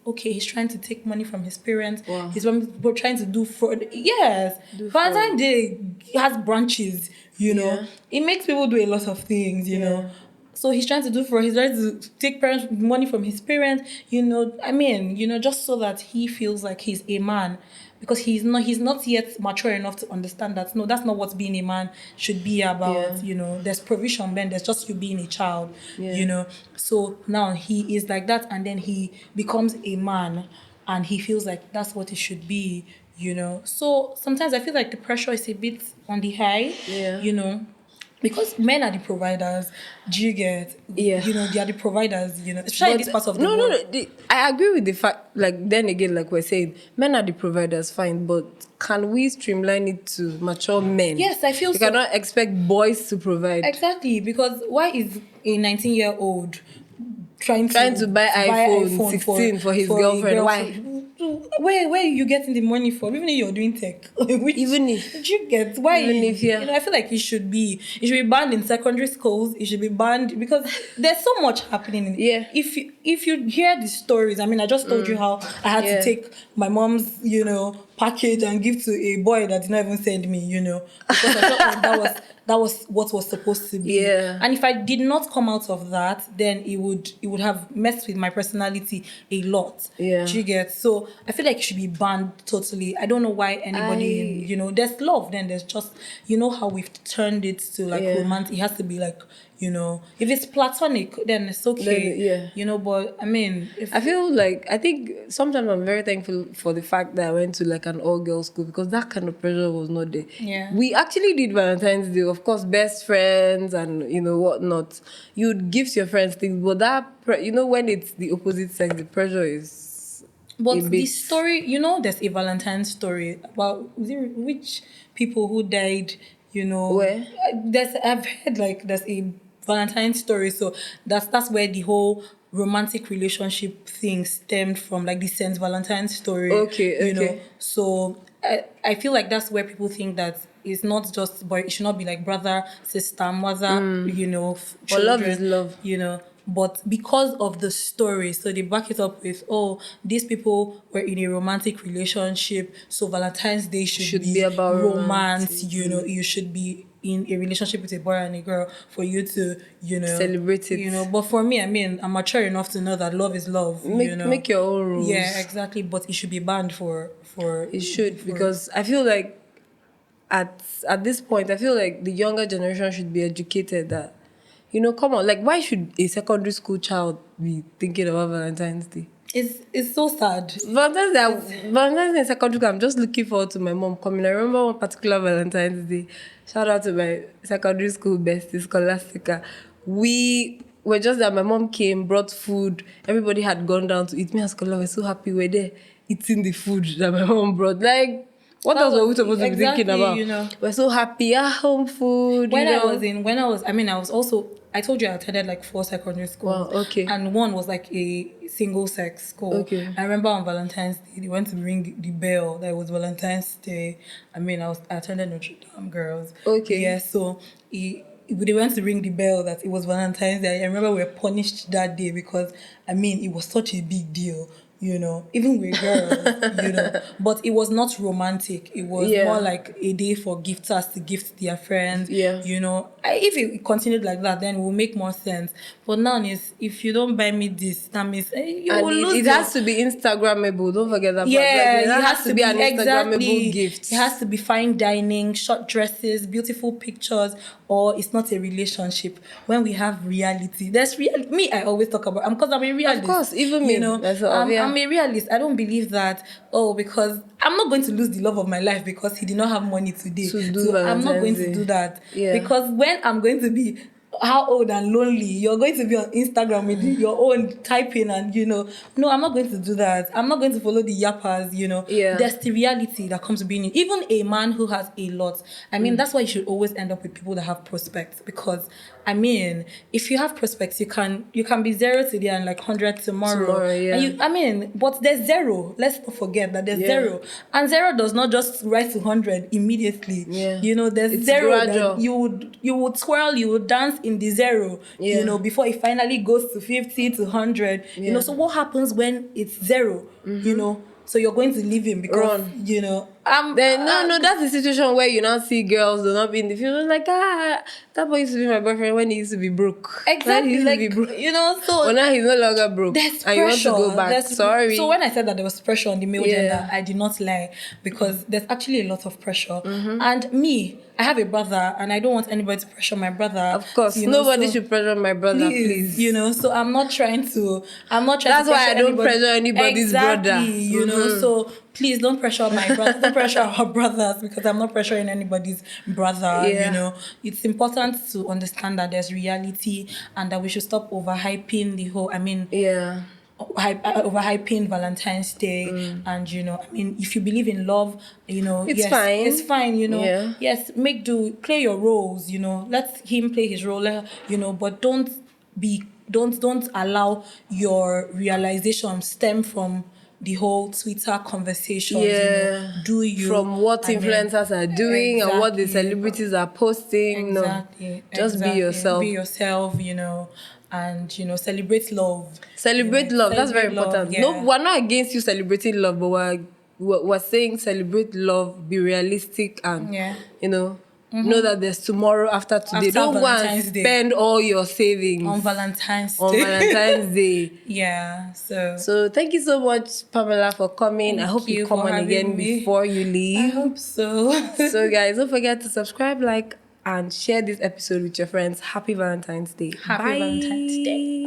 trying to take money from his parents. Wow. He's trying to do fraud. Yes. Valentine's Day has branches, you know. Yeah. It makes people do a lot of things, you know. So he's trying to do fraud. He's trying to take money from his parents, you know. I mean, you know, just so that he feels like he's a man. Because he's not yet mature enough to understand that, no, that's not what being a man should be about. Yeah. You know, there's provision, then there's just you being a child, Yeah. you know. So now he is like that, and then he becomes a man, and he feels like that's what it should be, you know. So sometimes I feel like the pressure is a bit on the high, you know. Because men are the providers. Do you get? Yeah. You know, they are the providers, you know, especially in this part of the world. No. I agree with the fact, like, then again, like we're saying, men are the providers, fine, but can we streamline it to mature men? Yes, I feel You so. cannot expect boys to provide. Exactly, because why is a 19-year-old trying to buy iPhone 16 for his girlfriend? Why? Where are you getting the money from? Even if you're doing tech, Even if- do you get why? even if, yeah. You know, I feel like it should be banned in secondary schools. It should be banned because there's so much happening. Yeah. If you hear the stories, I mean, I just told you how I had to take my mom's, you know, package and give to a boy that did not even send me, you know, because I thought that was what was supposed to be. Yeah. And if I did not come out of that, then it would have messed with my personality a lot. Yeah. Do you get? So I feel like it should be banned totally. I don't know why anybody, you know, there's love, then there's just, you know how we've turned it to like romance. It has to be like, If it's platonic, then it's okay. Then, yeah. But I mean, if I think sometimes I'm very thankful for the fact that I went to like an all-girls school, because that kind of pressure was not there. Yeah. We actually did Valentine's Day, of course, best friends and whatnot. You'd give to your friends things, but when it's the opposite sex, the pressure is But a the bit. story, there's a Valentine story about which people who died, Where? I've heard like there's a Valentine story. So that's where the whole romantic relationship thing stemmed from, like the Saint Valentine story. Okay, okay. So I feel like that's where people think that it's not just, but it should not be like brother, sister, mother, But love children, is love. But because of the story, so they back it up with, these people were in a romantic relationship, so Valentine's Day should be about romance. romantic. You should be in a relationship with a boy and a girl for you to, Celebrate it. But for me, I mean, I'm mature enough to know that love is love. Make your own rules. Yeah, exactly. But it should be banned for. It should, because I feel like at this point, I feel like the younger generation should be educated that, come on, like, why should a secondary school child be thinking about Valentine's Day? It's so sad. Valentine's Day in secondary school, I'm just looking forward to my mom coming. I remember one particular Valentine's Day. Shout out to my secondary school bestie, Scholastica. We were just there. My mom came, brought food. Everybody had gone down to eat. Me and Scholar were so happy. We're there eating the food that my mom brought. Like, what else were we supposed to be thinking about? We're so happy. Home food. I told you I attended like 4 secondary schools. Wow, okay. And one was like a single sex school. Okay. I remember on Valentine's Day, they went to ring the bell. That was Valentine's Day. I attended Notre Dame girls. Okay. Yeah, so they went to ring the bell that it was Valentine's Day. I remember we were punished that day because, it was such a big deal. Even with girls, but it was not romantic. It was more like a day for gifters to gift their friends. Yeah. If it continued like that, then it will make more sense. But now is, if you don't buy me this, that means you will lose. It has to be Instagrammable. Don't forget that. Yeah, it has to be an Instagrammable gift. It has to be fine dining, short dresses, beautiful pictures, or it's not a relationship. When we have reality, there's reality. Me, I always talk about, because I'm a realist. Of course, even me. I'm a realist. I don't believe that, because I'm not going to lose the love of my life because he did not have money today. So I'm not going to do that. Yeah. Because when I'm going to be how old and lonely, you're going to be on Instagram with your own typing and, no, I'm not going to do that. I'm not going to follow the yappers, Yeah. There's the reality that comes to being in. Even a man who has a lot, that's why you should always end up with people that have prospects, because, if you have prospects, you can be 0 today and like 100 tomorrow. Yeah. And but there's 0. Let's not forget that there's 0. And 0 does not just rise to 100 immediately. Yeah. There's It's 0 gradual. that you would twirl, you would dance in the 0, before it finally goes to 50 to 100. So what happens when it's 0? So you're going to leave him because, that's the situation where you now see girls do not be in the future. Like, that boy used to be my boyfriend when he used to be broke. Exactly. When he used to be broke. So well, now he's no longer broke. There's and pressure. You want to go back. Sorry. So when I said that there was pressure on the male gender, I did not lie, because there's actually a lot of pressure. And me, I have a brother, and I don't want anybody to pressure my brother. Of course, nobody should pressure my brother, please. So I'm not trying to. That's why I don't pressure anybody's brother. So please don't pressure my brother. Don't pressure our brothers, because I'm not pressuring anybody's brother. It's important to understand that there's reality and that we should stop overhyping the whole. Overhyping Valentine's Day, and if you believe in love, it's fine. It's fine, Yes, make do, play your roles, let him play his role, but don't allow your realization stem from the whole Twitter conversations. Do you from what influencers are doing and what the celebrities are posting? Exactly. Just be yourself. Be yourself, and celebrate love. Celebrate love. That's very important. Yeah. No, we're not against you celebrating love, but we're saying celebrate love, be realistic, and know that there's tomorrow after today. Don't go and spend all your savings on Valentine's Day. On Valentine's Day. Yeah. So thank you so much, Pamela, for coming. I hope you come on again before you leave. I hope so. So guys, don't forget to subscribe, like, and share this episode with your friends. Happy Valentine's Day. Happy Bye. Valentine's Day.